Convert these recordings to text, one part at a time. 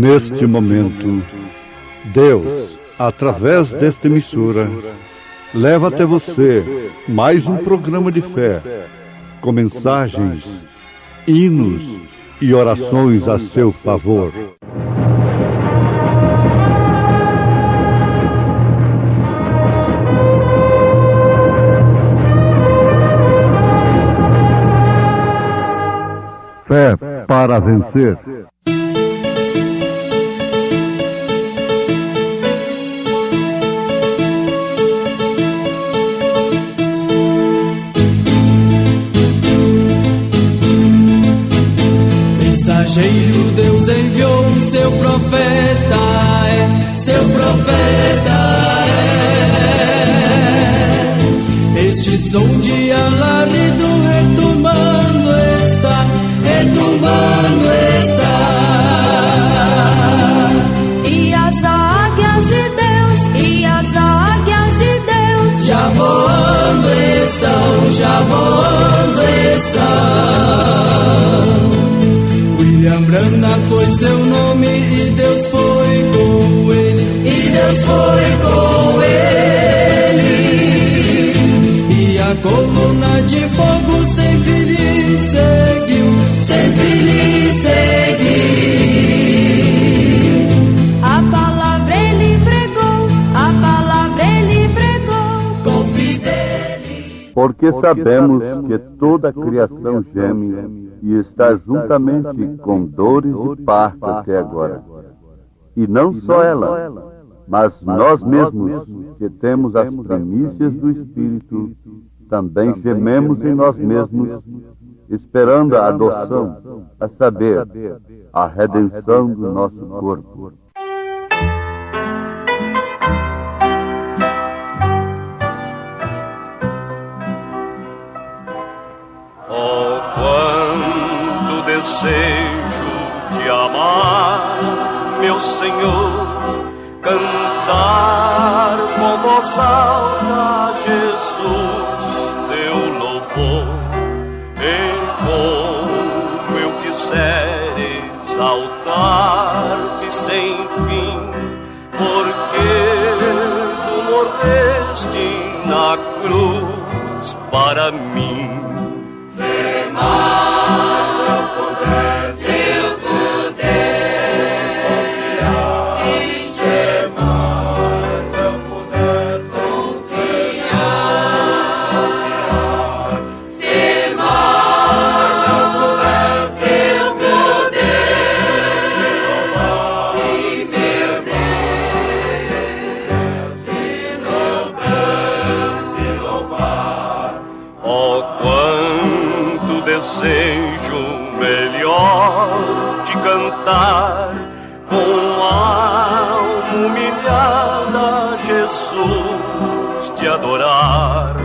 Neste momento, Deus, através desta emissora, leva até você mais um programa de fé, com mensagens, hinos e orações a seu favor. Fé para vencer. Mensageiro, Deus enviou seu profeta, seu profeta Este som de alarido retumbando está, retumbando está. E as águias de Deus, e as águias de Deus já voando estão, já voando estão. William Branham foi seu nome e Deus foi com ele, e Deus foi com ele. E a coluna de fogo sempre lhe seguiu, sempre lhe seguiu. A palavra ele pregou, a palavra ele pregou com fidelidade. Porque sabemos que toda a criação geme e está juntamente com dores de parto até agora. E não só ela, mas nós mesmos, que temos as primícias do Espírito, também gememos em nós mesmos, esperando a adoção, a saber, a redenção do nosso corpo. Oh, quando desejo te amar, meu Senhor, cantar com voz alta, Jesus, teu louvor, e como eu quiser exaltar-te sem fim, porque tu morreste na cruz para mim. Desejo melhor de cantar com alma humilhada, Jesus, te adorar.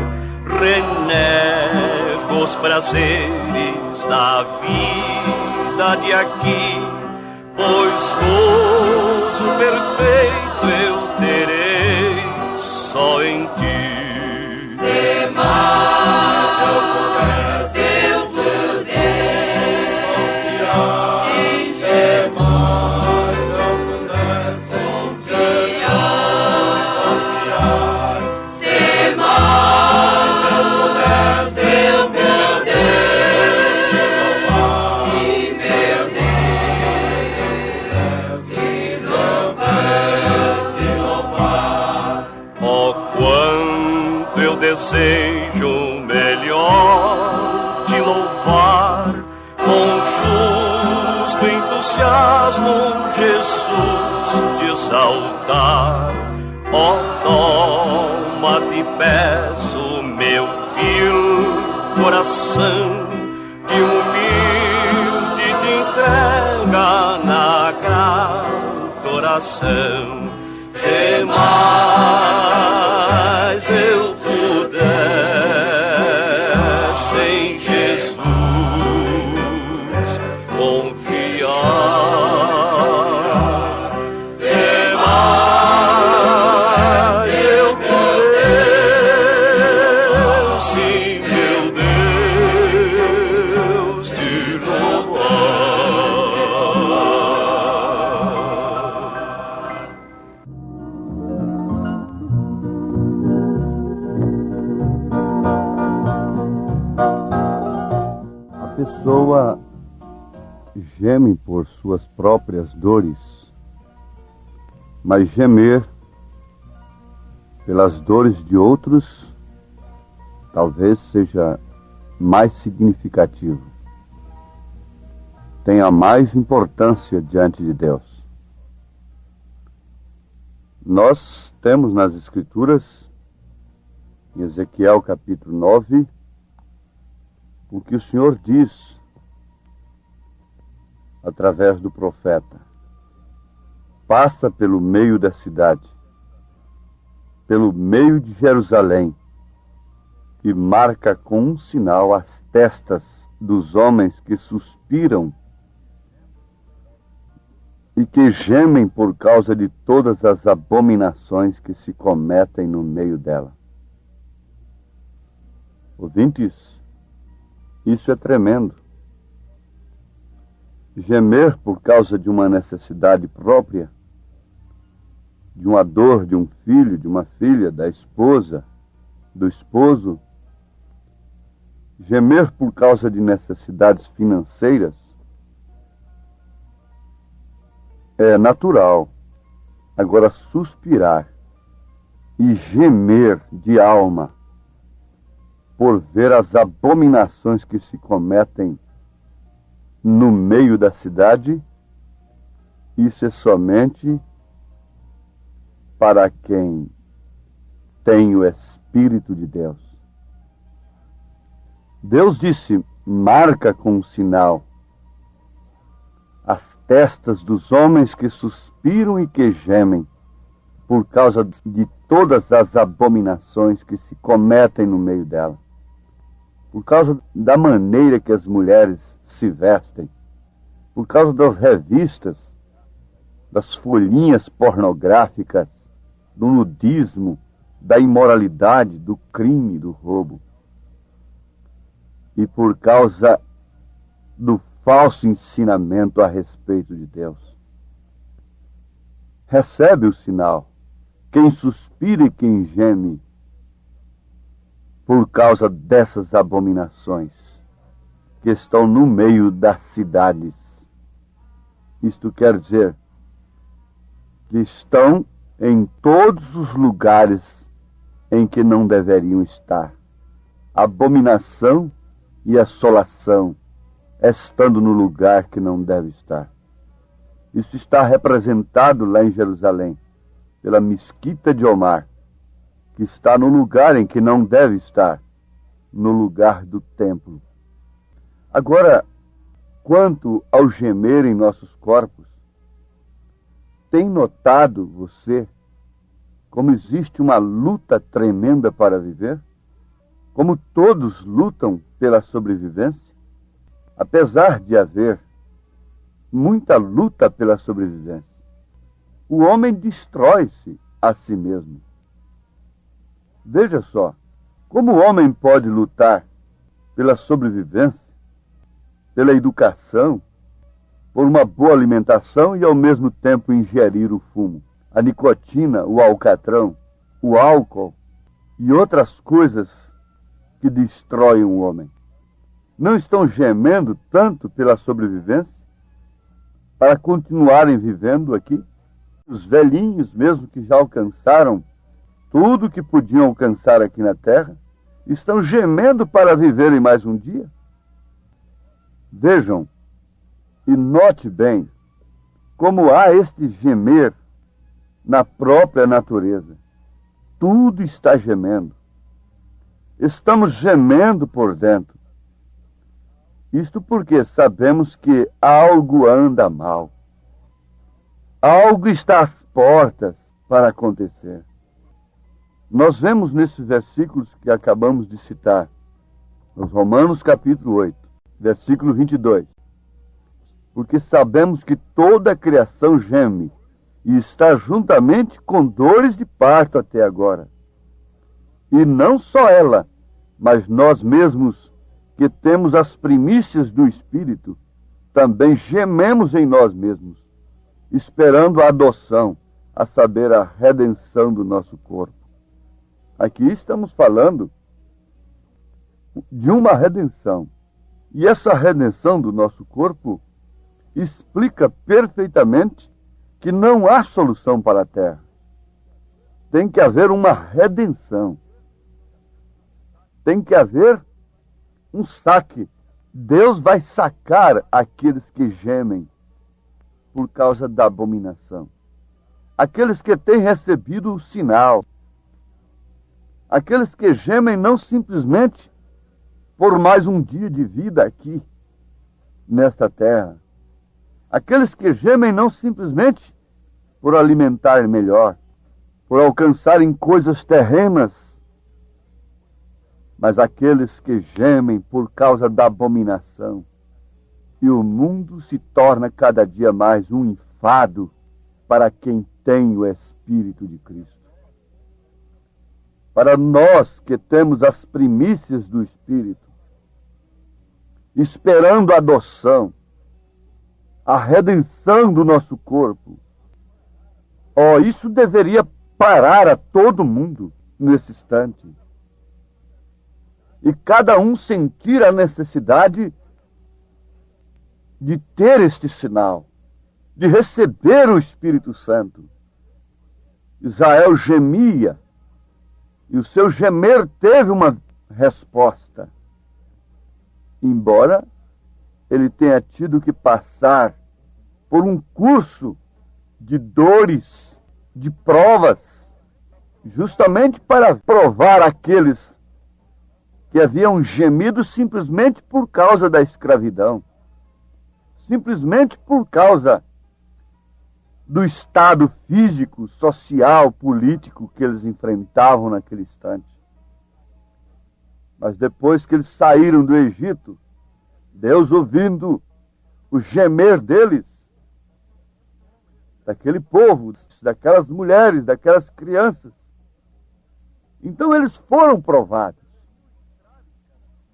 Renego os prazeres da vida de aqui, pois gozo perfeito eu terei só em ti. Desejo melhor te louvar com justo entusiasmo, Jesus, te exaltar. Ó, toma, te peço, meu vil coração, e humilde te entrega na grata oração. Se mais eu em Jesus confiar, se mais eu pudesse, meu Deus, te louvar. pessoa geme por suas próprias dores, mas gemer pelas dores de outros talvez seja mais significativo, tenha mais importância diante de Deus. Nós temos nas Escrituras, em Ezequiel capítulo 9, o que o Senhor diz através do profeta: passa pelo meio da cidade, pelo meio de Jerusalém, e marca com um sinal as testas dos homens que suspiram e que gemem por causa de todas as abominações que se cometem no meio dela. Ouvintes, isso é tremendo. Gemer por causa de uma necessidade própria, de uma dor de um filho, de uma filha, da esposa, do esposo. Gemer por causa de necessidades financeiras é natural. Agora, suspirar e gemer de alma por ver as abominações que se cometem no meio da cidade, isso é somente para quem tem o Espírito de Deus. Deus disse: marca com um sinal as testas dos homens que suspiram e que gemem por causa de todas as abominações que se cometem no meio dela, por causa da maneira que as mulheres se vestem, por causa das revistas, das folhinhas pornográficas, do nudismo, da imoralidade, do crime, do roubo, e por causa do falso ensinamento a respeito de Deus. Recebe o sinal. Quem suspira e quem geme por causa dessas abominações que estão no meio das cidades. Isto quer dizer que estão em todos os lugares em que não deveriam estar. Abominação e assolação, estando no lugar que não deve estar. Isso está representado lá em Jerusalém, pela mesquita de Omar, que está no lugar em que não deve estar, no lugar do templo. Agora, quanto ao gemer em nossos corpos, tem notado você como existe uma luta tremenda para viver? Como todos lutam pela sobrevivência? Apesar de haver muita luta pela sobrevivência, o homem destrói-se a si mesmo. Veja só, como o homem pode lutar pela sobrevivência, pela educação, por uma boa alimentação e ao mesmo tempo ingerir o fumo, a nicotina, o alcatrão, o álcool e outras coisas que destroem o homem. Não estão gemendo tanto pela sobrevivência para continuarem vivendo aqui? Os velhinhos, mesmo que já alcançaram tudo que podiam alcançar aqui na terra, estão gemendo para viverem mais um dia? Vejam e note bem como há este gemer na própria natureza. Tudo está gemendo. Estamos gemendo por dentro. Isto porque sabemos que algo anda mal. Algo está às portas para acontecer. Nós vemos nesses versículos que acabamos de citar, nos Romanos capítulo 8, versículo 22. Porque sabemos que toda a criação geme e está juntamente com dores de parto até agora. E não só ela, mas nós mesmos, que temos as primícias do Espírito, também gememos em nós mesmos, esperando a adoção, a saber, a redenção do nosso corpo. Aqui estamos falando de uma redenção, E essa redenção do nosso corpo explica perfeitamente que não há solução para a terra. Tem que haver uma redenção. Tem que haver um saque. Deus vai sacar aqueles que gemem por causa da abominação. Aqueles que têm recebido o sinal. Aqueles que gemem não simplesmente por mais um dia de vida aqui, nesta terra. Aqueles que gemem não simplesmente por alimentar melhor, por alcançarem coisas terrenas, mas aqueles que gemem por causa da abominação. E o mundo se torna cada dia mais um enfado para quem tem o Espírito de Cristo. Para nós que temos as primícias do Espírito, esperando a adoção, a redenção do nosso corpo, isso deveria parar a todo mundo nesse instante. E cada um sentir a necessidade de ter este sinal, de receber o Espírito Santo. Israel gemia, e o seu gemer teve uma resposta. Embora ele tenha tido que passar por um curso de dores, de provas, justamente para provar aqueles que haviam gemido simplesmente por causa da escravidão, simplesmente por causa do estado físico, social, político que eles enfrentavam naquele instante. Mas depois que eles saíram do Egito, Deus, ouvindo o gemer deles, daquele povo, daquelas mulheres, daquelas crianças, então eles foram provados.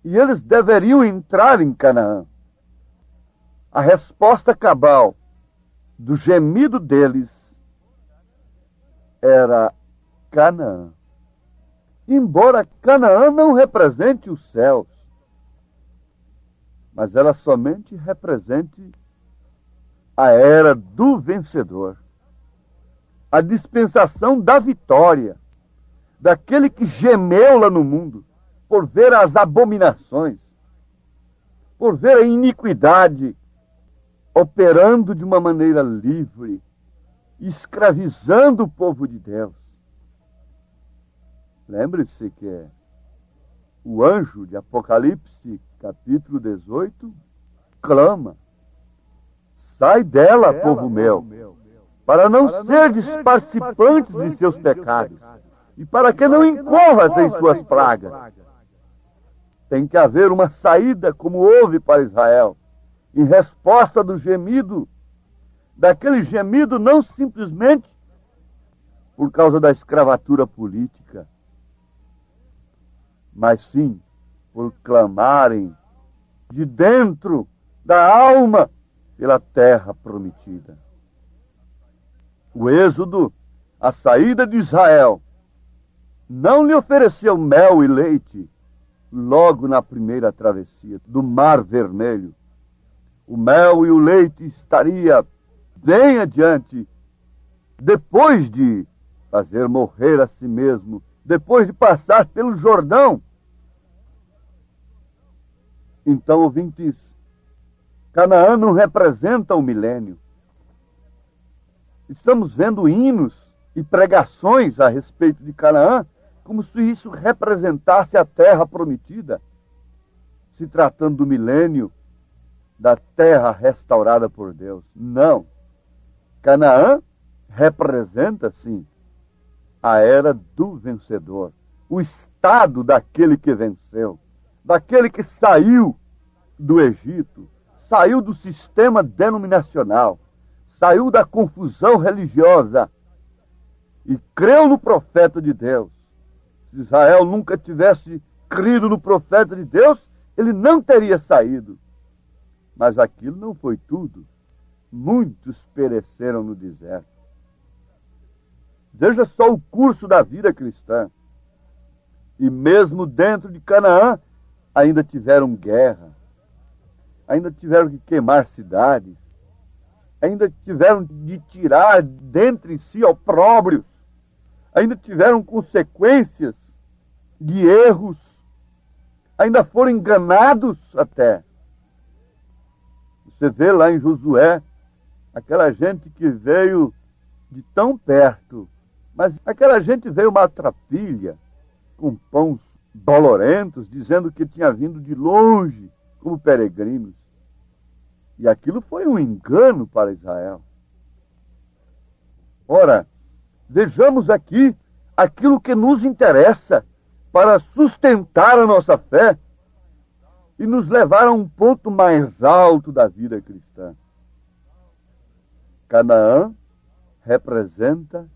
E eles deveriam entrar em Canaã. A resposta cabal do gemido deles era Canaã. Embora Canaã não represente os céus, mas ela somente represente a era do vencedor, a dispensação da vitória, daquele que gemeu lá no mundo, por ver as abominações, por ver a iniquidade operando de uma maneira livre, escravizando o povo de Deus. Lembre-se que o anjo de Apocalipse, capítulo 18, clama: sai dela, povo meu, para não seres participantes de seus pecados, e para que não incorras em suas pragas. Tem que haver uma saída, como houve para Israel, em resposta do gemido, daquele gemido não simplesmente por causa da escravatura política, mas sim por clamarem de dentro da alma pela terra prometida. O êxodo, a saída de Israel, não lhe ofereceu mel e leite logo na primeira travessia do Mar Vermelho. O mel e o leite estaria bem adiante, depois de fazer morrer a si mesmo, depois de passar pelo Jordão. Então, ouvintes, Canaã não representa o milênio. Estamos vendo hinos e pregações a respeito de Canaã, como se isso representasse a terra prometida, se tratando do milênio, da terra restaurada por Deus. Não. Canaã representa, sim, a era do vencedor, o estado daquele que venceu, daquele que saiu do Egito, saiu do sistema denominacional, saiu da confusão religiosa e creu no profeta de Deus. Se Israel nunca tivesse crido no profeta de Deus, ele não teria saído. Mas aquilo não foi tudo. Muitos pereceram no deserto. Veja só o curso da vida cristã. E mesmo dentro de Canaã, ainda tiveram guerra, ainda tiveram que queimar cidades, ainda tiveram de tirar dentre si opróbrios, ainda tiveram consequências de erros, ainda foram enganados até. Você vê lá em Josué, aquela gente que veio de tão perto, mas aquela gente veio uma trapilha, com pães dolorentos, dizendo que tinha vindo de longe, como peregrinos. E aquilo foi um engano para Israel. Ora, vejamos aqui aquilo que nos interessa para sustentar a nossa fé e nos levar a um ponto mais alto da vida cristã. Canaã representa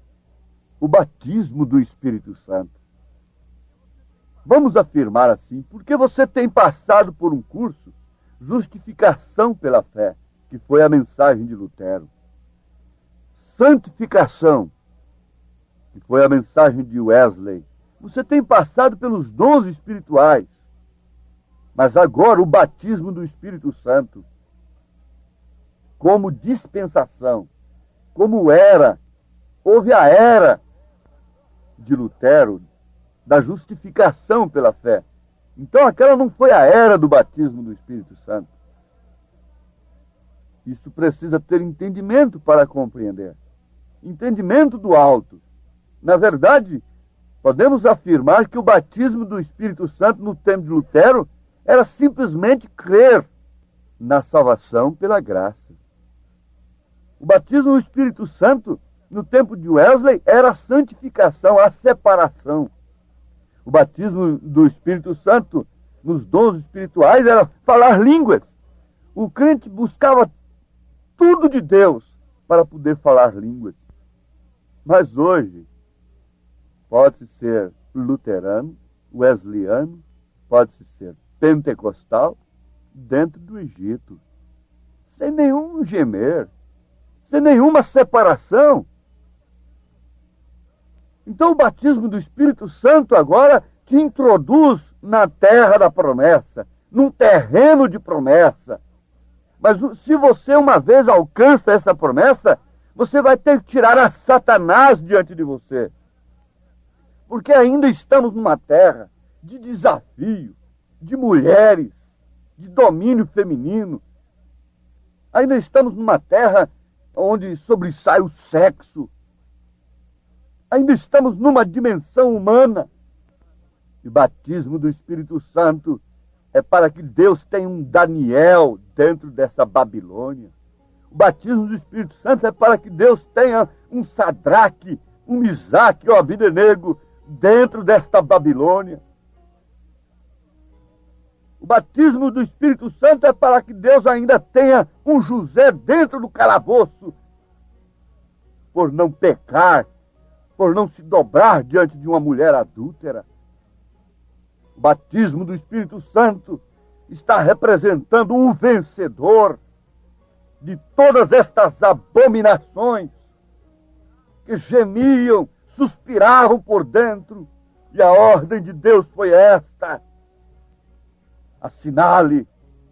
o batismo do Espírito Santo. Vamos afirmar assim, porque você tem passado por um curso, justificação pela fé, que foi a mensagem de Lutero. Santificação, que foi a mensagem de Wesley. Você tem passado pelos dons espirituais, mas agora o batismo do Espírito Santo, como dispensação, como era, houve a era de Lutero, da justificação pela fé. Então aquela não foi a era do batismo do Espírito Santo. Isso precisa ter entendimento para compreender. Entendimento do alto. Na verdade, podemos afirmar que o batismo do Espírito Santo no tempo de Lutero era simplesmente crer na salvação pela graça. O batismo do Espírito Santo no tempo de Wesley era a santificação, a separação. O batismo do Espírito Santo nos dons espirituais era falar línguas. O crente buscava tudo de Deus para poder falar línguas. Mas hoje, pode-se ser luterano, wesleyano, pode-se ser pentecostal, dentro do Egito, sem nenhum gemer, sem nenhuma separação. Então o batismo do Espírito Santo agora te introduz na terra da promessa, num terreno de promessa. Mas se você uma vez alcança essa promessa, você vai ter que tirar a Satanás diante de você. Porque ainda estamos numa terra de desafio, de mulheres, de domínio feminino. Ainda estamos numa terra onde sobressai o sexo. Ainda estamos numa dimensão humana. O batismo do Espírito Santo é para que Deus tenha um Daniel dentro dessa Babilônia. O batismo do Espírito Santo é para que Deus tenha um Sadraque, um Misaque, um Abidenego dentro desta Babilônia. O batismo do Espírito Santo é para que Deus ainda tenha um José dentro do calabouço, por não pecar, por não se dobrar diante de uma mulher adúltera. O batismo do Espírito Santo está representando um vencedor de todas estas abominações que gemiam, suspiravam por dentro, e a ordem de Deus foi esta: assinale,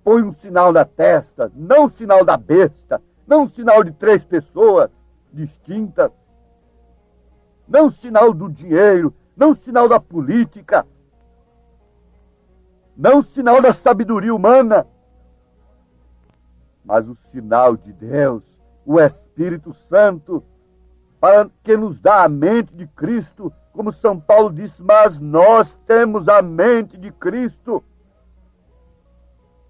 põe um sinal na testa, não o sinal da besta, não o sinal de 3 pessoas distintas, não o sinal do dinheiro, não o sinal da política, não o sinal da sabedoria humana, mas o sinal de Deus, o Espírito Santo, para que nos dá a mente de Cristo, como São Paulo disse, mas nós temos a mente de Cristo.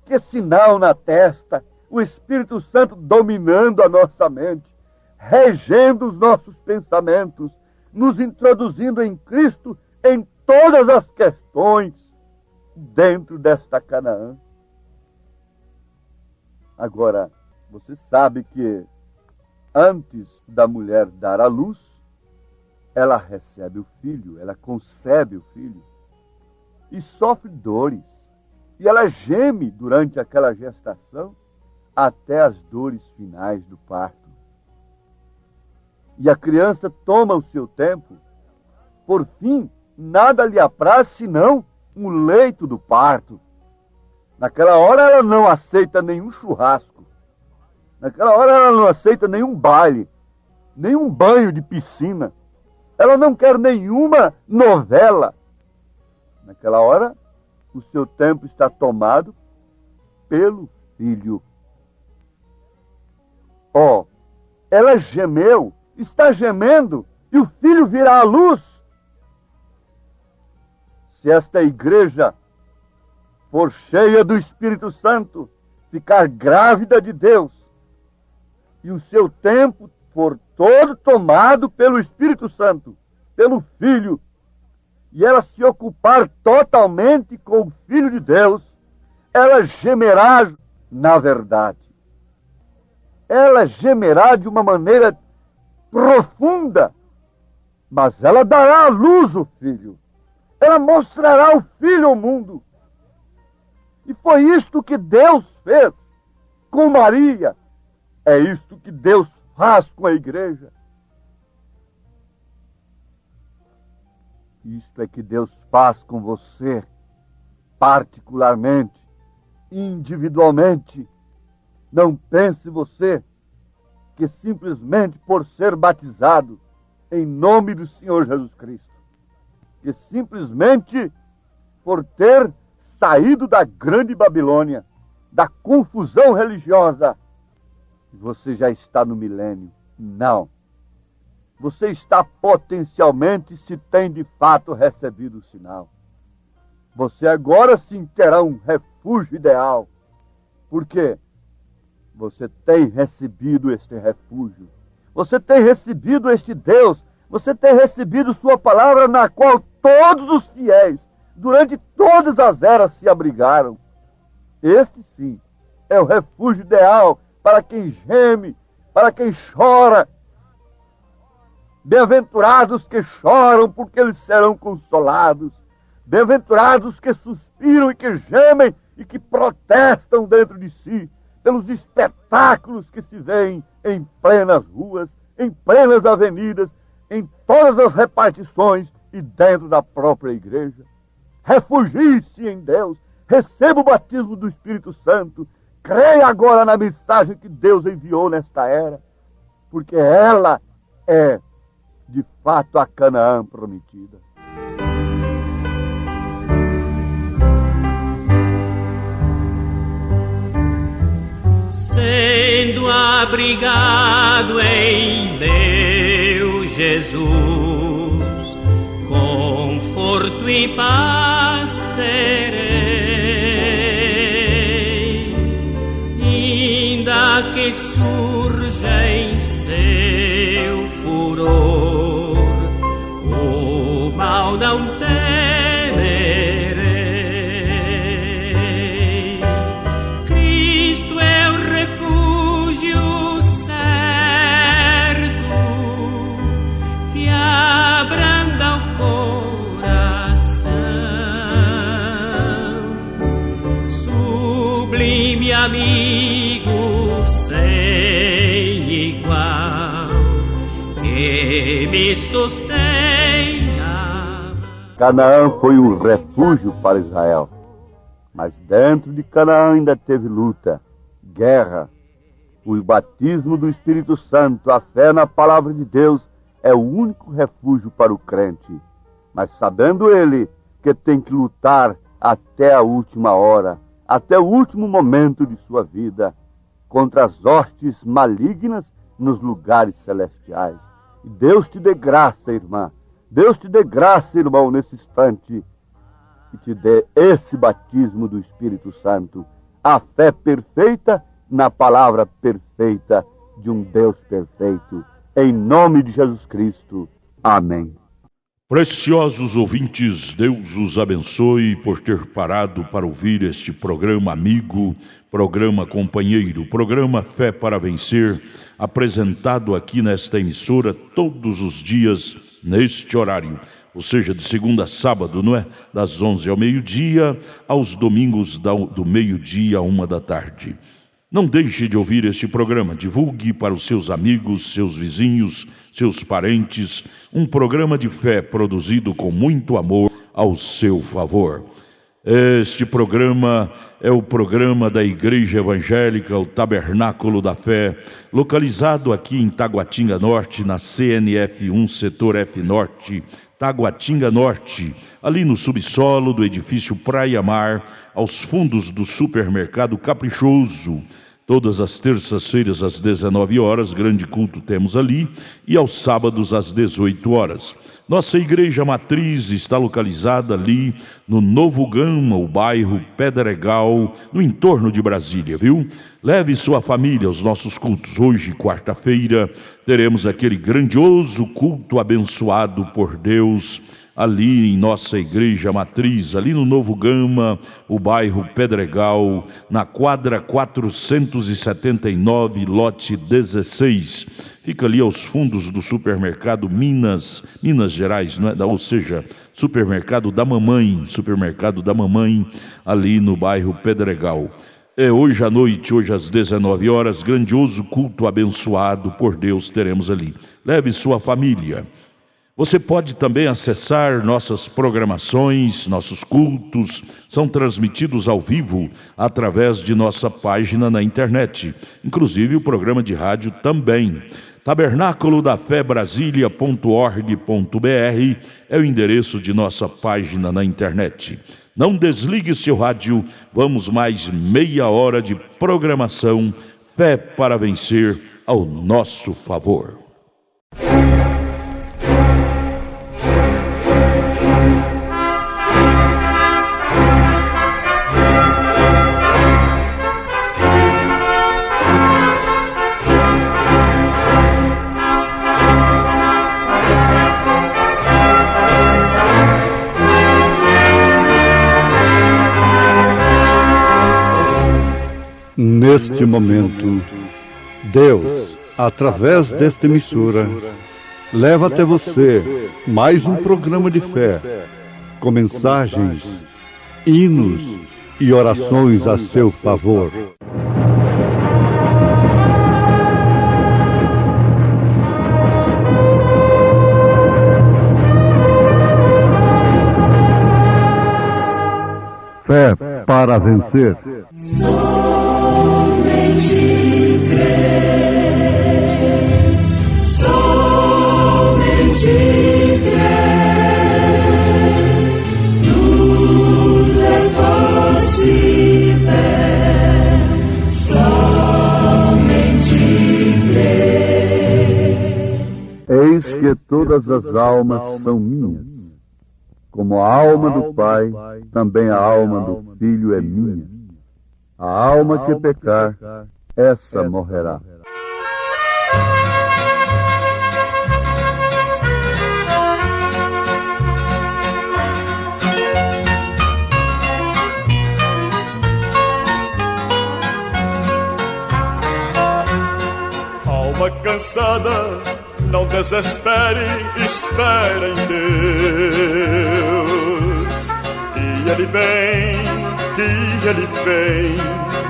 Que sinal na testa, o Espírito Santo dominando a nossa mente, regendo os nossos pensamentos, nos introduzindo em Cristo em todas as questões dentro desta Canaã. Agora, você sabe que antes da mulher dar à luz, ela recebe o filho, ela concebe o filho e sofre dores. E ela geme durante aquela gestação até as dores finais do parto. E a criança toma o seu tempo. Por fim, nada lhe apraz senão um leito do parto. Naquela hora ela não aceita nenhum churrasco. Naquela hora ela não aceita nenhum baile, nenhum banho de piscina. Ela não quer nenhuma novela. Naquela hora, o seu tempo está tomado pelo filho. Ela gemeu, está gemendo, e o filho virá à luz. Se esta igreja for cheia do Espírito Santo, ficar grávida de Deus, e o seu tempo for todo tomado pelo Espírito Santo, pelo Filho, e ela se ocupar totalmente com o Filho de Deus, ela gemerá na verdade. Ela gemerá de uma maneira profunda, mas ela dará à luz o Filho. Ela mostrará o Filho ao mundo. E foi isto que Deus fez com Maria. É isto que Deus faz com a igreja. Isto é que Deus faz com você, particularmente, individualmente. Não pense você que simplesmente por ser batizado em nome do Senhor Jesus Cristo, que simplesmente por ter saído da grande Babilônia, da confusão religiosa, você já está no milênio. Não. Você está potencialmente, se tem de fato recebido o sinal. Você agora sim terá um refúgio ideal. Por quê? Você tem recebido este refúgio. Você tem recebido este Deus. Você tem recebido sua palavra, na qual todos os fiéis, durante todas as eras, se abrigaram. Este sim é o refúgio ideal para quem geme, para quem chora. Bem-aventurados que choram, porque eles serão consolados. Bem-aventurados que suspiram e que gemem e que protestam dentro de si pelos espetáculos que se veem em plenas ruas, em plenas avenidas, em todas as repartições e dentro da própria igreja. Refugie-se em Deus, receba o batismo do Espírito Santo, creia agora na mensagem que Deus enviou nesta era, porque ela é, de fato, a Canaã prometida. Sendo abrigado em meu Jesus, conforto e paz terei, ainda que surja em seu furor o mal não temerei. Cristo é o refúgio certo que abranda o coração, sublime amigo sem igual, que me sustenha. Canaã foi um refúgio para Israel, mas dentro de Canaã ainda teve luta, guerra. O batismo do Espírito Santo, a fé na palavra de Deus, é o único refúgio para o crente. Mas sabendo ele que tem que lutar até a última hora, até o último momento de sua vida, contra as hostes malignas nos lugares celestiais. E Deus te dê graça, irmã. Deus te dê graça, irmão, nesse instante, e te dê esse batismo do Espírito Santo, a fé perfeita na palavra perfeita de um Deus perfeito. Em nome de Jesus Cristo. Amém. Preciosos ouvintes, Deus os abençoe por ter parado para ouvir este programa amigo, programa companheiro, programa Fé para Vencer, apresentado aqui nesta emissora todos os dias neste horário, ou seja, de segunda a sábado, não é? Das 11 ao meio-dia, aos domingos do meio-dia à 13h. Não deixe de ouvir este programa, divulgue para os seus amigos, seus vizinhos, seus parentes, um programa de fé produzido com muito amor ao seu favor. Este programa é o programa da Igreja Evangélica, o Tabernáculo da Fé, localizado aqui em Taguatinga Norte, na CNF 1, Setor F Norte, Taguatinga Norte, ali no subsolo do edifício Praia Mar, aos fundos do supermercado Caprichoso. Todas as terças-feiras às 19 horas, grande culto temos ali, e aos sábados às 18 horas. Nossa igreja matriz está localizada ali no Novo Gama, o bairro Pedregal, no entorno de Brasília, viu? Leve sua família aos nossos cultos. Hoje, quarta-feira, teremos aquele grandioso culto abençoado por Deus, ali em nossa igreja matriz, ali no Novo Gama, o bairro Pedregal, na quadra 479, lote 16. Fica ali aos fundos do supermercado Minas Gerais, não é? Ou seja, supermercado da mamãe, ali no bairro Pedregal. Hoje à noite, hoje às 19 horas, grandioso culto abençoado por Deus teremos ali. Leve sua família. Você pode também acessar nossas programações, nossos cultos, são transmitidos ao vivo através de nossa página na internet, inclusive o programa de rádio também. Tabernáculo da Fé Brasília.org.br é o endereço de nossa página na internet. Não desligue seu rádio, vamos mais meia hora de programação, Fé para Vencer ao nosso favor. Neste momento, Deus, através desta emissora, leva até você mais um programa de fé, com mensagens, hinos e orações a seu favor. Fé para vencer. Somente crer, somente crer, tudo é possível, somente crer. Eis que todas as almas são minhas, como a alma do Pai, também a alma do Filho é minha. A alma que pecar, essa morrerá. Alma cansada, não desespere, espera em Deus. E Ele vem, que Ele vem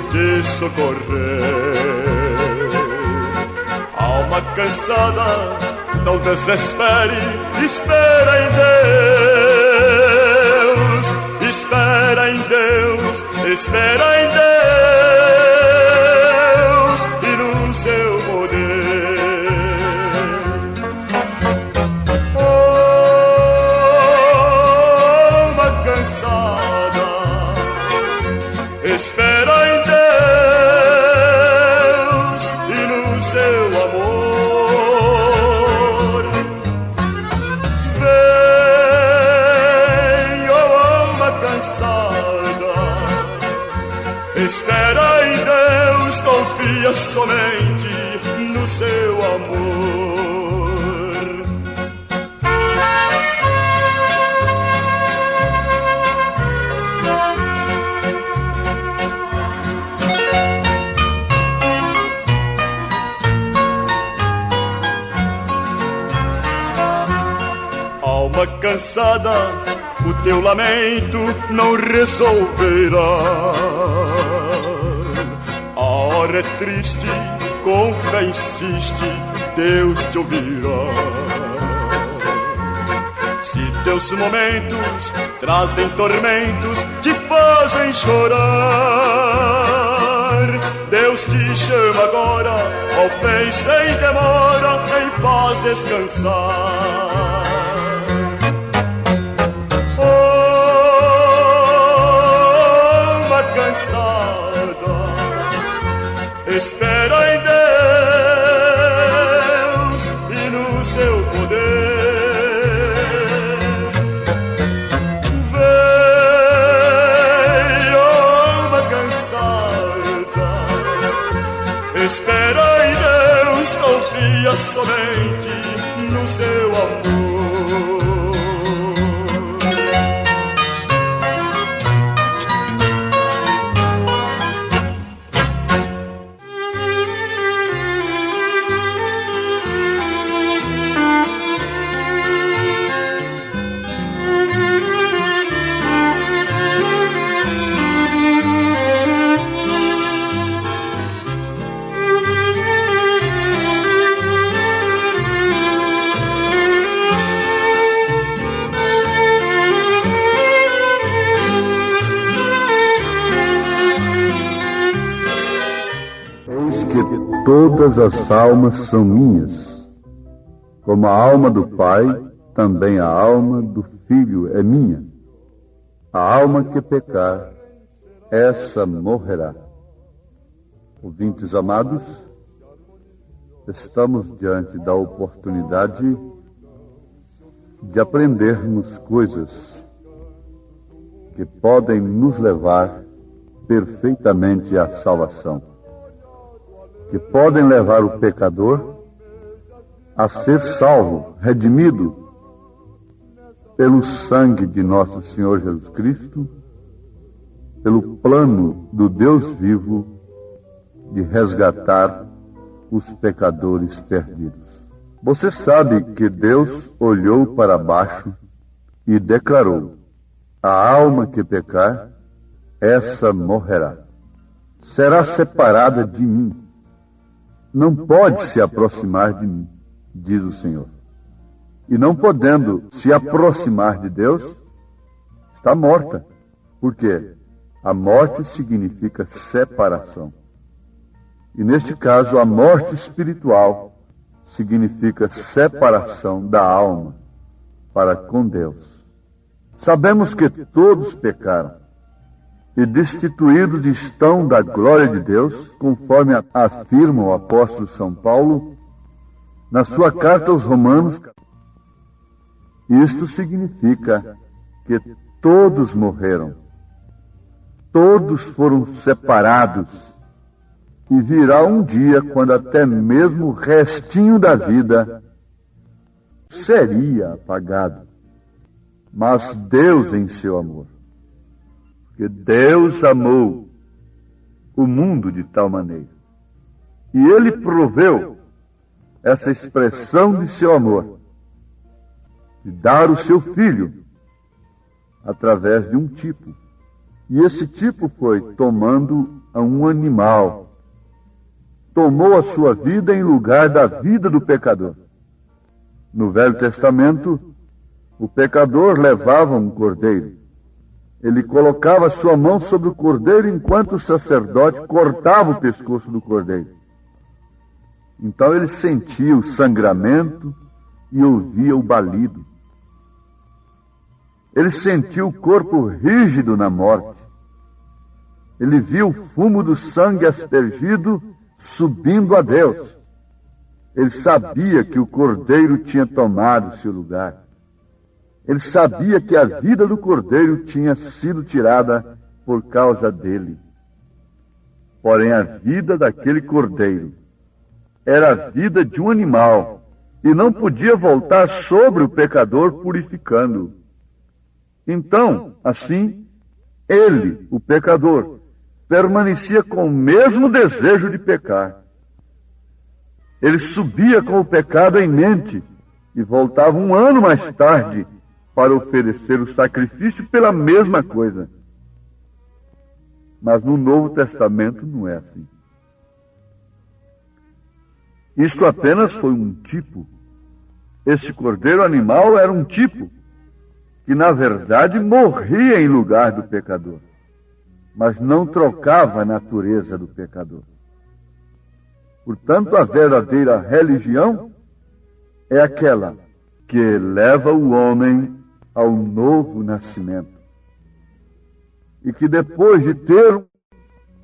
te socorrer. Alma cansada, não desespere, espera em Deus. Espera em Deus, espera em Deus e no seu poder. Alma cansada, espera em Deus e no seu amor. Vem, oh alma cansada, espera em Deus, confia somente no seu amor. Alma cansada, o teu lamento não resolverá. A hora é triste, com fé insiste, Deus te ouvirá. Se teus momentos trazem tormentos, te fazem chorar, Deus te chama agora, ó fé, sem demora, em paz descansar. Alma cansada, espera em Deus e no seu poder. Espera em Deus, confia somente no seu amor. Todas as almas são minhas, como a alma do Pai, também a alma do Filho é minha. A alma que pecar, essa morrerá. Ouvintes amados, estamos diante da oportunidade de aprendermos coisas que podem nos levar perfeitamente à salvação, que podem levar o pecador a ser salvo, redimido pelo sangue de nosso Senhor Jesus Cristo, pelo plano do Deus vivo de resgatar os pecadores perdidos. Você sabe que Deus olhou para baixo e declarou: a alma que pecar, essa morrerá. Será separada de mim. Não pode se aproximar de mim, diz o Senhor. E não podendo se aproximar de Deus, está morta. Por quê? A morte significa separação. E neste caso, a morte espiritual significa separação da alma para com Deus. Sabemos que todos pecaram e destituídos estão da glória de Deus, conforme afirma o apóstolo São Paulo na sua carta aos Romanos. Isto significa que todos morreram, todos foram separados, e virá um dia quando até mesmo o restinho da vida seria apagado. Mas Deus, em seu amor, que Deus amou o mundo de tal maneira, e Ele proveu essa expressão de seu amor, de dar o seu Filho através de um tipo. E esse tipo foi tomando a um animal, tomou a sua vida em lugar da vida do pecador. No Velho Testamento, o pecador levava um cordeiro. Ele colocava sua mão sobre o cordeiro enquanto o sacerdote cortava o pescoço do cordeiro. Então ele sentia o sangramento e ouvia o balido. Ele sentia o corpo rígido na morte. Ele viu o fumo do sangue aspergido subindo a Deus. Ele sabia que o cordeiro tinha tomado seu lugar. Ele sabia que a vida do cordeiro tinha sido tirada por causa dele. Porém, a vida daquele cordeiro era a vida de um animal e não podia voltar sobre o pecador purificando-o. Então, assim, ele, o pecador, permanecia com o mesmo desejo de pecar. Ele subia com o pecado em mente e voltava um ano mais tarde para oferecer o sacrifício pela mesma coisa. Mas no Novo Testamento não é assim. Isto apenas foi um tipo. Esse cordeiro animal era um tipo. que na verdade morria em lugar do pecador, mas não trocava a natureza do pecador. Portanto, a verdadeira religião é aquela que leva o homem ao novo nascimento. E que depois de ter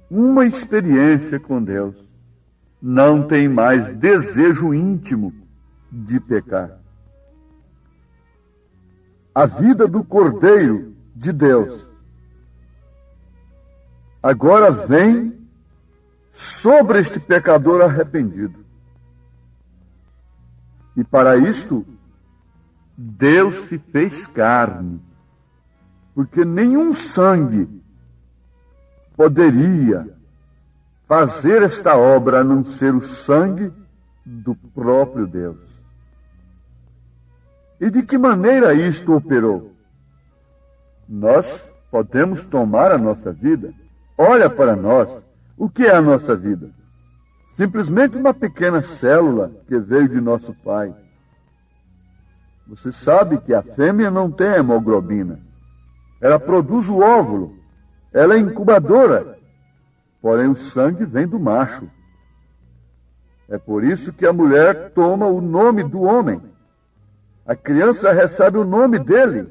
uma experiência com Deus, não tem mais desejo íntimo de pecar. A vida do Cordeiro de Deus agora vem sobre este pecador arrependido. E para isto, Deus se fez carne, porque nenhum sangue poderia fazer esta obra a não ser o sangue do próprio Deus. E de que maneira isto operou? Nós podemos tomar a nossa vida. Olha para nós. O que é a nossa vida? Simplesmente uma pequena célula que veio de nosso pai. Você sabe que a fêmea não tem hemoglobina. Ela produz o óvulo. Ela é incubadora. Porém, o sangue vem do macho. É por isso que a mulher toma o nome do homem. A criança recebe o nome dele.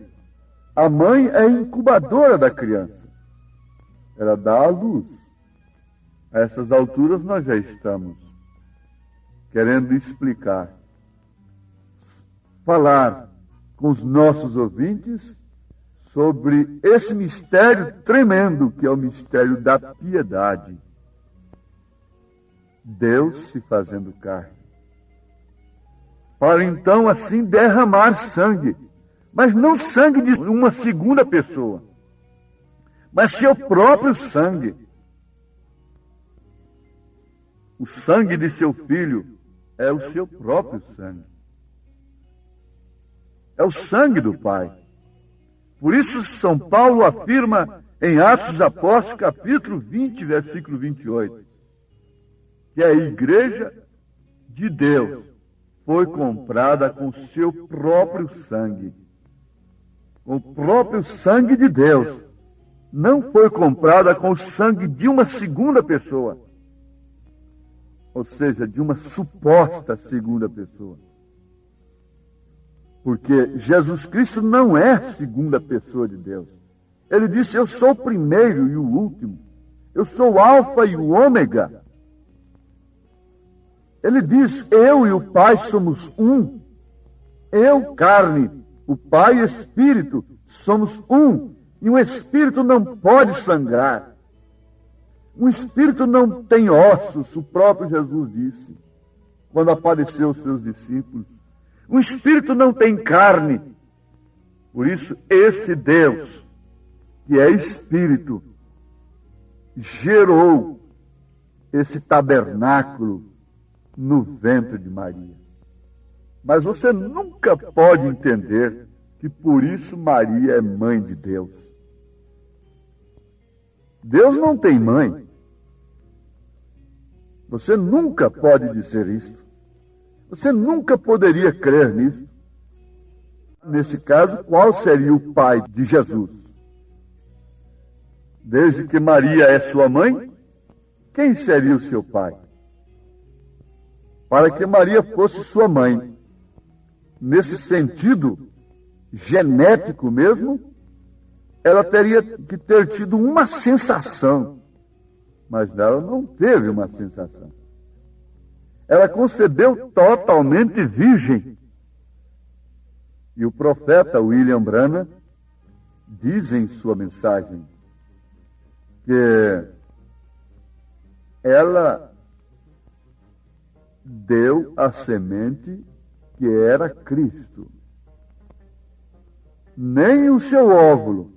A mãe é incubadora da criança. Ela dá à luz. A essas alturas nós já estamos querendo explicar, falar com os nossos ouvintes sobre esse mistério tremendo que é o mistério da piedade. Deus se fazendo carne. Para então assim derramar sangue, mas não sangue de uma segunda pessoa, mas seu próprio sangue. O sangue de seu filho é o seu próprio sangue. É o sangue do Pai. Por isso São Paulo afirma em Atos dos Apóstolos, capítulo 20, versículo 28, que a igreja de Deus foi comprada com o seu próprio sangue. Com o próprio sangue de Deus. Não foi comprada com o sangue de uma segunda pessoa. Ou seja, de uma suposta segunda pessoa. Porque Jesus Cristo não é a segunda pessoa de Deus. Ele disse, eu sou o primeiro e o último. Eu sou o alfa e o ômega. Ele diz, eu e o Pai somos um. Eu, carne, o Pai e Espírito, somos um. E um Espírito não pode sangrar. Um Espírito não tem ossos, o próprio Jesus disse, quando apareceu aos seus discípulos. Um Espírito não tem carne. Por isso, esse Deus, que é Espírito, gerou esse tabernáculo no ventre de Maria. Mas você nunca pode entender que por isso Maria é mãe de Deus. Deus não tem mãe. Você nunca pode dizer isso. Você nunca poderia crer nisso. Nesse caso, qual seria o pai de Jesus? Desde que Maria é sua mãe, quem seria o seu pai? Para que Maria fosse sua mãe, nesse sentido genético mesmo, ela teria que ter tido uma sensação, mas ela não teve uma sensação. Ela concebeu totalmente virgem. E o profeta William Branham diz em sua mensagem que ela deu a semente que era Cristo. Nem o seu óvulo.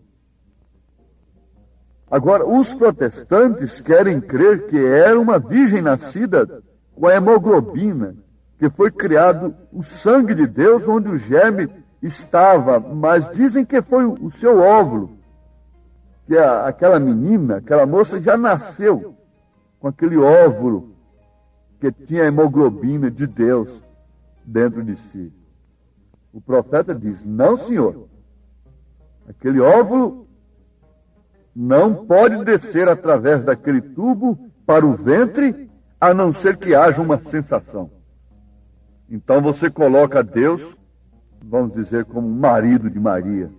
Agora, os protestantes querem crer que era uma virgem nascida com a hemoglobina, que foi criado o sangue de Deus onde o germe estava, mas dizem que foi o seu óvulo, que aquela menina, aquela moça já nasceu com aquele óvulo que tinha a hemoglobina de Deus dentro de si. O profeta diz, não senhor, Aquele óvulo não pode descer através daquele tubo para o ventre, a não ser que haja uma sensação. Então você coloca Deus, vamos dizer, como marido de Maria.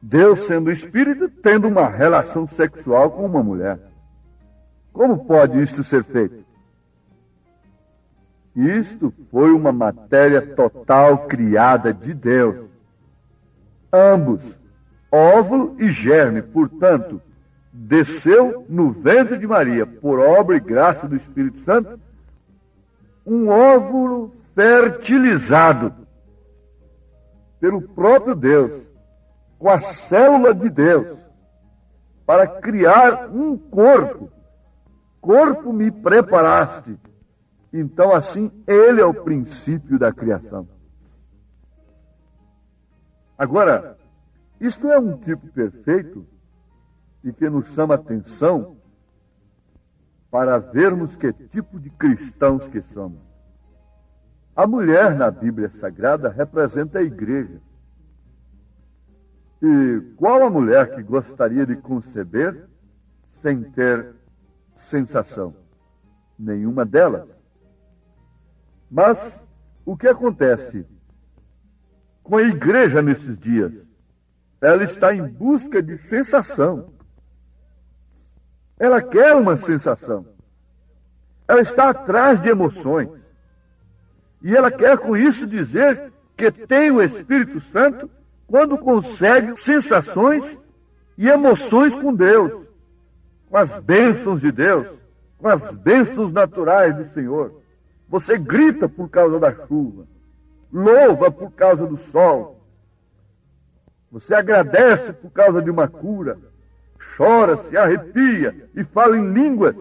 Deus, sendo espírito, tendo uma relação sexual com uma mulher. Como pode isto ser feito? Isto foi uma matéria total criada de Deus. Ambos, óvulo e germe, portanto, desceu no ventre de Maria, por obra e graça do Espírito Santo, um óvulo fertilizado pelo próprio Deus, com a célula de Deus, para criar um corpo. Corpo me preparaste. Então, assim, ele é o princípio da criação. Agora, isto é um tipo perfeito e que nos chama a atenção para vermos que tipo de cristãos que somos. A mulher na Bíblia Sagrada representa a igreja. E qual a mulher que gostaria de conceber sem ter sensação? Nenhuma delas. Mas o que acontece com a igreja nesses dias? Ela está em busca de sensação. Ela quer uma sensação. Ela está atrás de emoções. E ela quer com isso dizer que tem o Espírito Santo quando consegue sensações e emoções com Deus, com as bênçãos de Deus, com as bênçãos naturais do Senhor. Você grita por causa da chuva, louva por causa do sol, você agradece por causa de uma cura, chora, se arrepia e fala em línguas,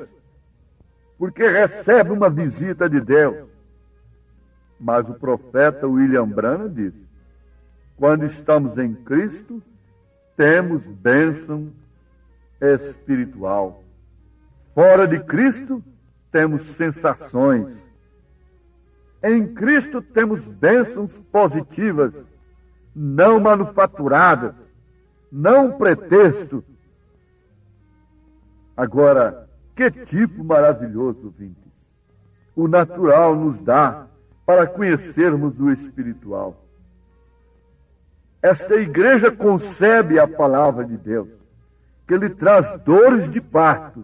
porque recebe uma visita de Deus. Mas o profeta William Branham diz: quando estamos em Cristo, temos bênção espiritual. Fora de Cristo, temos sensações. Em Cristo temos bênçãos positivas, não manufaturadas, não pretexto. Agora, que tipo maravilhoso, ouvintes, o natural nos dá para conhecermos o espiritual. Esta igreja concebe a palavra de Deus, que lhe traz dores de parto,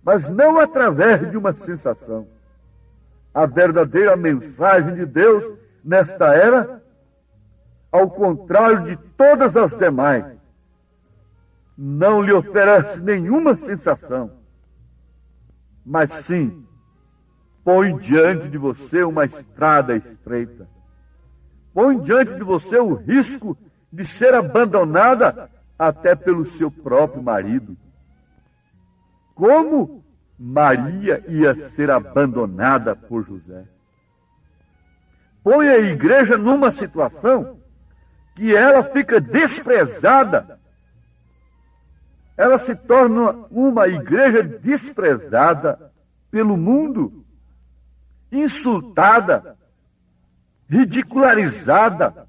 mas não através de uma sensação. A verdadeira mensagem de Deus nesta era, ao contrário de todas as demais, não lhe oferece nenhuma sensação, mas sim põe diante de você uma estrada estreita. Põe diante de você o risco de ser abandonada até pelo seu próprio marido. Como Maria ia ser abandonada por José? Põe a igreja numa situação que ela fica desprezada. Ela se torna uma igreja desprezada pelo mundo, insultada, ridicularizada.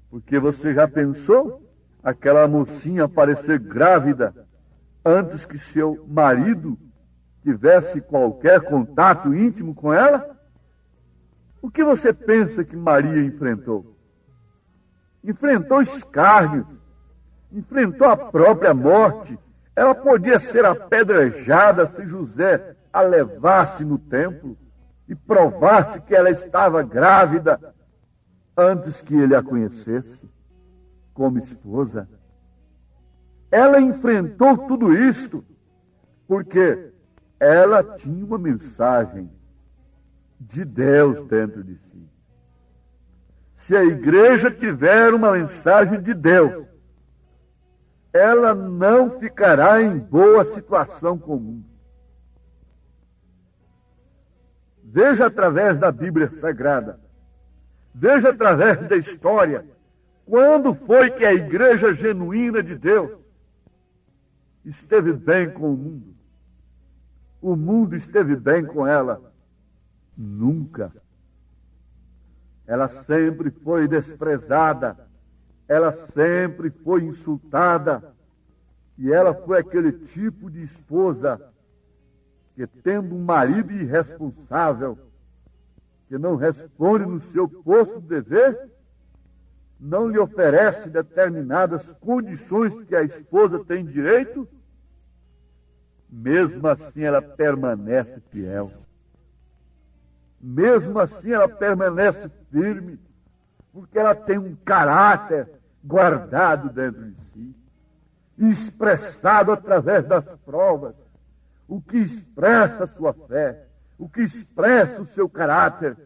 Porque você já pensou aquela mocinha aparecer grávida antes que seu marido tivesse qualquer contato íntimo com ela? O que você pensa que Maria enfrentou? Enfrentou escárnios, enfrentou a própria morte. Ela podia ser apedrejada se José a levasse no templo e provasse que ela estava grávida antes que ele a conhecesse como esposa. Ela enfrentou tudo isto porque ela tinha uma mensagem de Deus dentro de si. Se a igreja tiver uma mensagem de Deus, ela não ficará em boa situação comum. Veja através da Bíblia Sagrada, veja através da história, quando foi que a igreja genuína de Deus esteve bem com o mundo? O mundo esteve bem com ela? Nunca. Ela sempre foi desprezada ela sempre foi insultada, e ela foi aquele tipo de esposa que, tendo um marido irresponsável, que não responde no seu posto de dever, não lhe oferece determinadas condições que a esposa tem direito, mesmo assim ela permanece fiel. Mesmo assim ela permanece firme, porque ela tem um caráter guardado dentro de si, expressado através das provas. O que expressa a sua fé, o que expressa o seu caráter,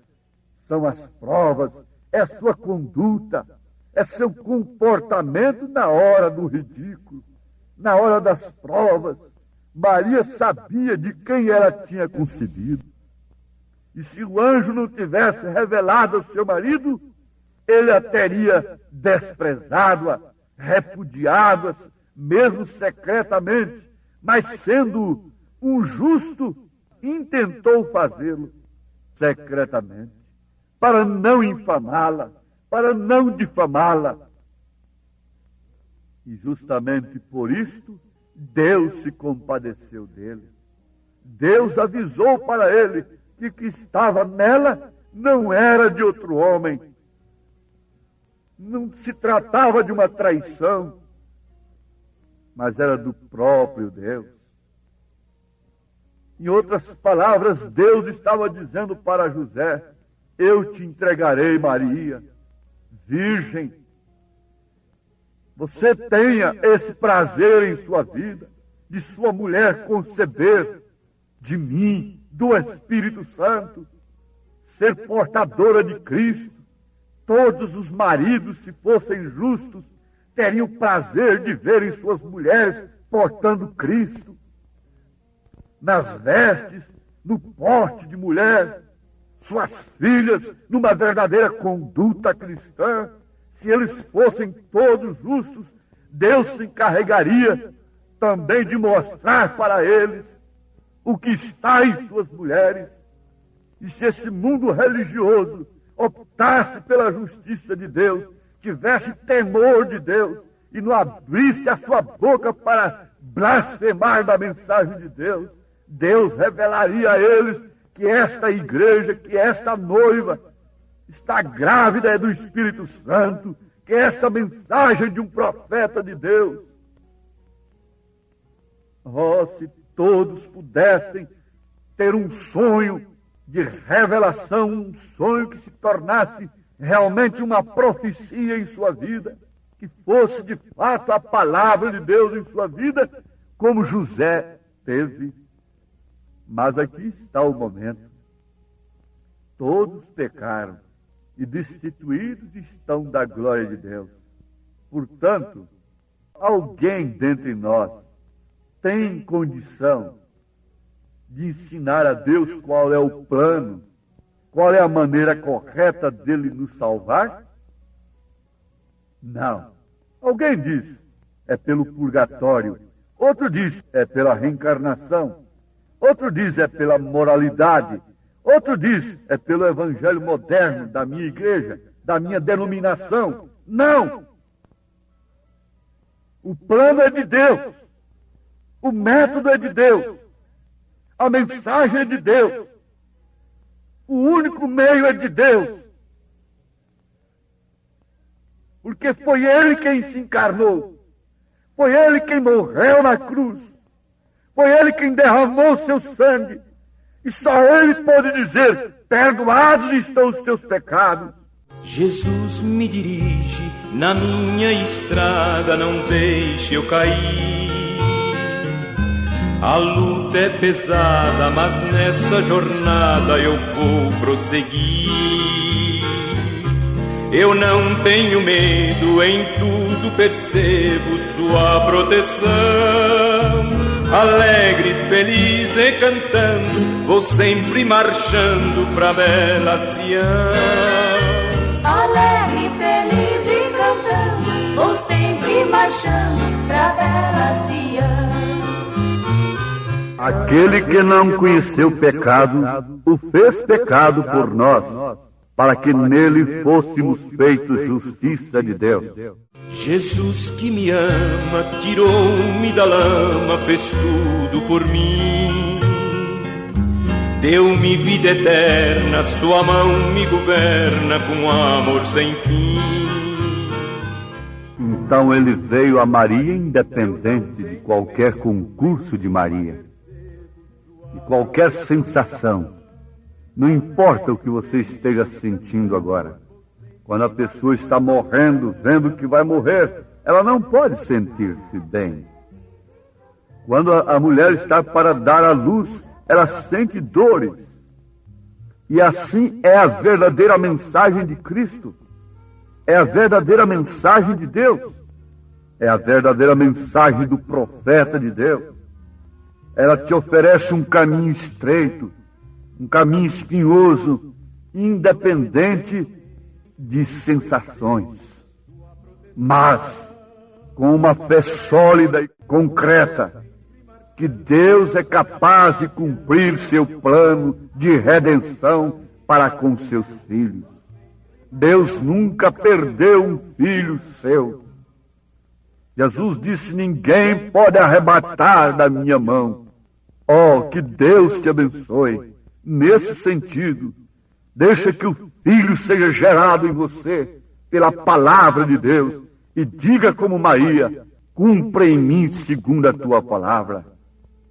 são as provas, é a sua conduta, é seu comportamento na hora do ridículo, na hora das provas. Maria sabia de quem ela tinha concebido. E se o anjo não tivesse revelado ao seu marido, ele a teria desprezado-a, repudiado-a, mesmo secretamente, mas sendo um justo, intentou fazê-lo secretamente, para não infamá-la, para não difamá-la. E justamente por isto, Deus se compadeceu dele. Deus avisou para ele que o que estava nela não era de outro homem. Não se tratava de uma traição, mas era do próprio Deus. Em outras palavras, Deus estava dizendo para José: eu te entregarei Maria, virgem. Você tenha esse prazer em sua vida, de sua mulher conceber de mim, do Espírito Santo, ser portadora de Cristo. Todos os maridos, se fossem justos, teriam prazer de verem suas mulheres portando Cristo, nas vestes, no porte de mulher, suas filhas numa verdadeira conduta cristã. Se eles fossem todos justos, Deus se encarregaria também de mostrar para eles o que está em suas mulheres. E se esse mundo religioso optasse pela justiça de Deus, tivesse temor de Deus e não abrisse a sua boca para blasfemar da mensagem de Deus, Deus revelaria a eles que esta igreja, que esta noiva está grávida do Espírito Santo, que esta mensagem de um profeta de Deus. Oh, se todos pudessem ter um sonho de revelação, um sonho que se tornasse realmente uma profecia em sua vida, que fosse de fato a palavra de Deus em sua vida, como José teve. Mas aqui está o momento. Todos pecaram e destituídos estão da glória de Deus. Portanto, alguém dentre nós tem condição de ensinar a Deus qual é o plano, qual é a maneira correta dele nos salvar? Não. Alguém diz, é pelo purgatório. Outro diz, é pela reencarnação. Outro diz, é pela moralidade. Outro diz, é pelo evangelho moderno da minha igreja, da minha denominação. Não! O plano é de Deus. O método é de Deus. A mensagem é de Deus. O único meio é de Deus. Porque foi Ele quem se encarnou. Foi Ele quem morreu na cruz. Foi Ele quem derramou seu sangue. E só Ele pode dizer: perdoados estão os teus pecados. Jesus me dirige na minha estrada, não deixe eu cair. A luta é pesada, mas nessa jornada eu vou prosseguir. Eu não tenho medo, em tudo percebo sua proteção. Alegre, feliz e cantando, vou sempre marchando pra bela Sião. Alegre, feliz e cantando, vou sempre marchando pra bela Sião. Aquele que não conheceu pecado, o fez pecado por nós, para que nele fôssemos feitos justiça de Deus. Jesus que me ama, tirou-me da lama, fez tudo por mim. Deu-me vida eterna, sua mão me governa com amor sem fim. Então ele veio a Maria independente de qualquer concurso de Maria, de qualquer sensação. Não importa o que você esteja sentindo agora. Quando a pessoa está morrendo, vendo que vai morrer, ela não pode sentir-se bem. Quando a mulher está para dar à luz, ela sente dores. E assim é a verdadeira mensagem de Cristo. É a verdadeira mensagem de Deus. É a verdadeira mensagem do profeta de Deus. Ela te oferece um caminho estreito, um caminho espinhoso, independente de sensações, mas com uma fé sólida e concreta, que Deus é capaz de cumprir seu plano de redenção para com seus filhos. Deus nunca perdeu um filho seu. Jesus disse: ninguém pode arrebatar da minha mão. Oh, que Deus te abençoe. Nesse sentido, deixa que o Filho seja gerado em você pela palavra de Deus e diga como Maria: cumpra em mim segundo a tua palavra.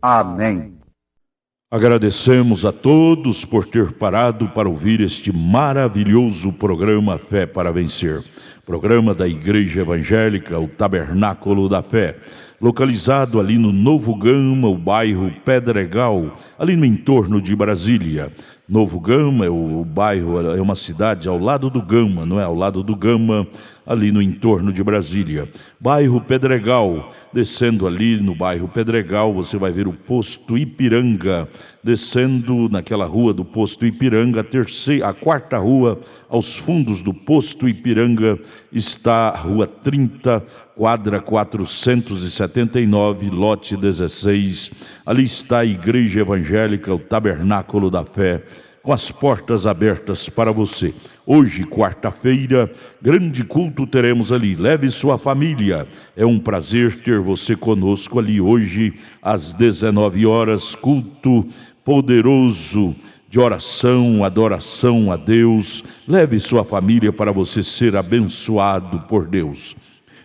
Amém. Agradecemos a todos por ter parado para ouvir este maravilhoso programa Fé para Vencer. Programa da Igreja Evangélica, o Tabernáculo da Fé, localizado ali no Novo Gama, o bairro Pedregal, ali no entorno de Brasília. Novo Gama é o bairro, é uma cidade ao lado do Gama, não é? Ao lado do Gama, ali no entorno de Brasília. Bairro Pedregal, descendo ali no bairro Pedregal, você vai ver o posto Ipiranga. Descendo naquela rua do posto Ipiranga, a quarta rua, aos fundos do posto Ipiranga, está a rua 30, quadra 479, lote 16. Ali está a Igreja Evangélica, o Tabernáculo da Fé, com as portas abertas para você. Hoje, quarta-feira, grande culto teremos ali. Leve sua família. É um prazer ter você conosco ali hoje, às 19 horas, culto poderoso de oração, adoração a Deus. Leve sua família para você ser abençoado por Deus.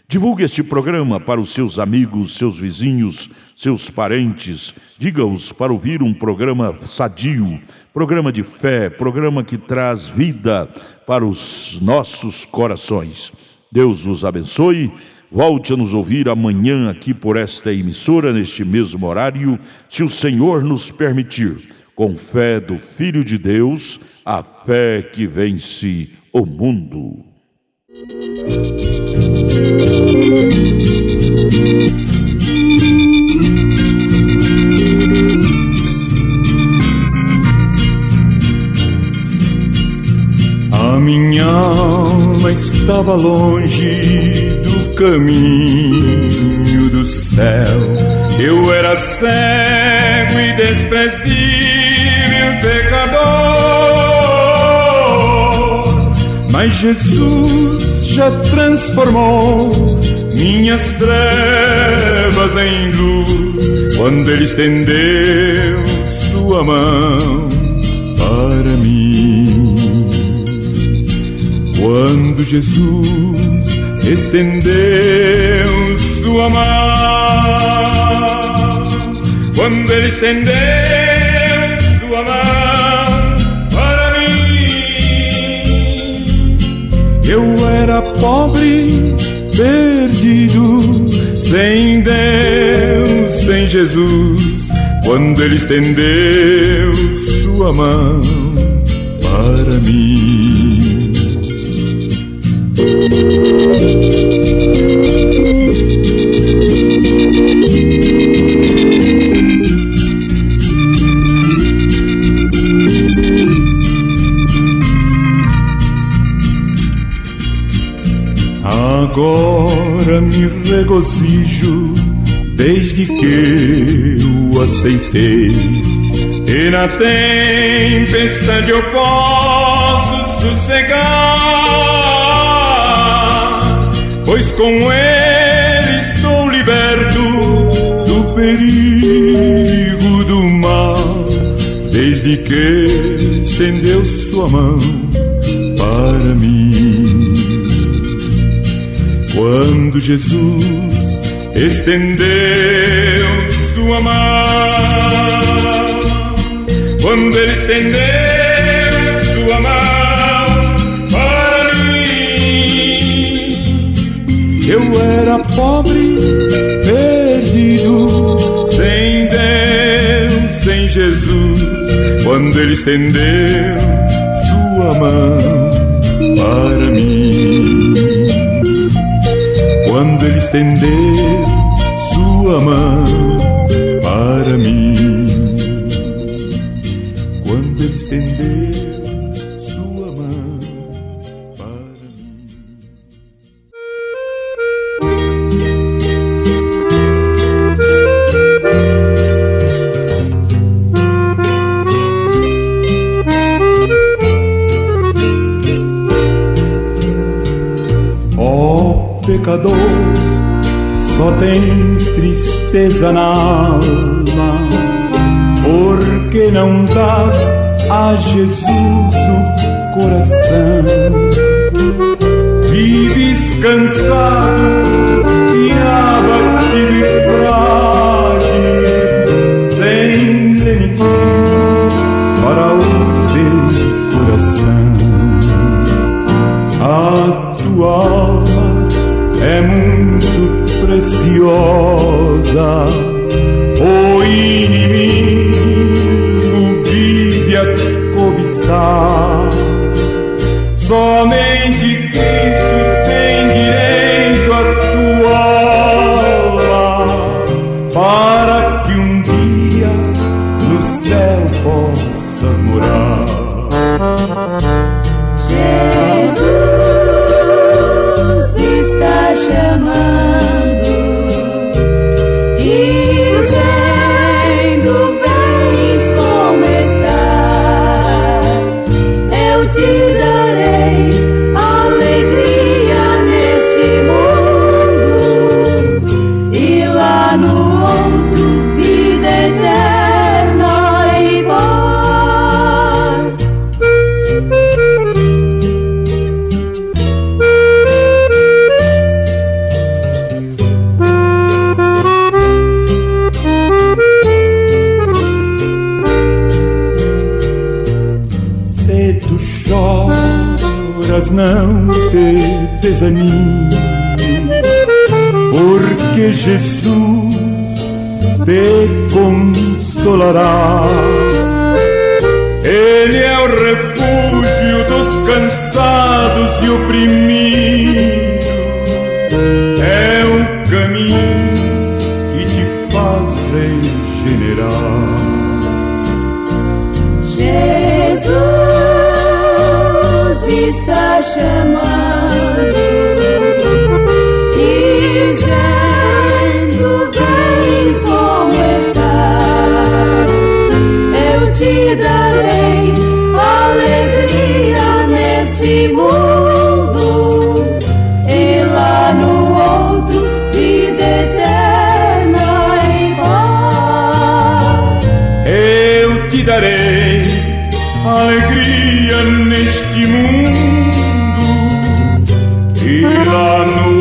Divulgue este programa para os seus amigos, seus vizinhos, seus parentes. Diga-os para ouvir um programa sadio, programa de fé, programa que traz vida para os nossos corações. Deus os abençoe. Volte a nos ouvir amanhã aqui por esta emissora, neste mesmo horário, se o Senhor nos permitir, com fé do Filho de Deus, a fé que vence o mundo. A minha alma estava longe do caminho do céu. Eu era cego e desprezível pecador, mas Jesus já transformou minhas trevas em luz, quando Ele estendeu sua mão para mim. Quando Jesus estendeu sua mão, quando Ele estendeu sua mão para mim, eu era pobre, perdido, sem Deus, sem Jesus. Quando Ele estendeu sua mão para mim. Agora me regozijo desde que o aceitei, e na tempestade eu posso sossegar, pois com ele estou liberto do perigo do mal, desde que estendeu sua mão para mim. Quando Jesus estendeu sua mão, quando ele estendeu sua mão para mim, eu era pobre, perdido, sem Deus, sem Jesus. Quando ele estendeu sua mão para mim, quando ele estendeu sua mão para mim, quando ele estendeu sua mão para mim. Ó pecador, só tens tristeza na alma, porque não dás a Jesus o coração. Vives cansado e abatido e frágil, sem lenitivo para o teu coração. A tua alma é muito preciosa, o inimigo vive a cobiçar. Somente Cristo tem direito à tua alma, para que um dia no céu possas morar. Jesus está chamando, dizendo: vens como estás, eu te darei alegria neste mundo, e lá no outro vida eterna e paz. Tu choras, não te desanimes, porque Jesus te consolará. Ele é o refúgio dos cansados e oprimidos, é o caminho que te faz regenerar. Está chamando, dizendo: vens como estás, eu te darei alegria neste mundo, e lá no outro vida eterna e paz. Eu te darei alegria neste mundo, e lá no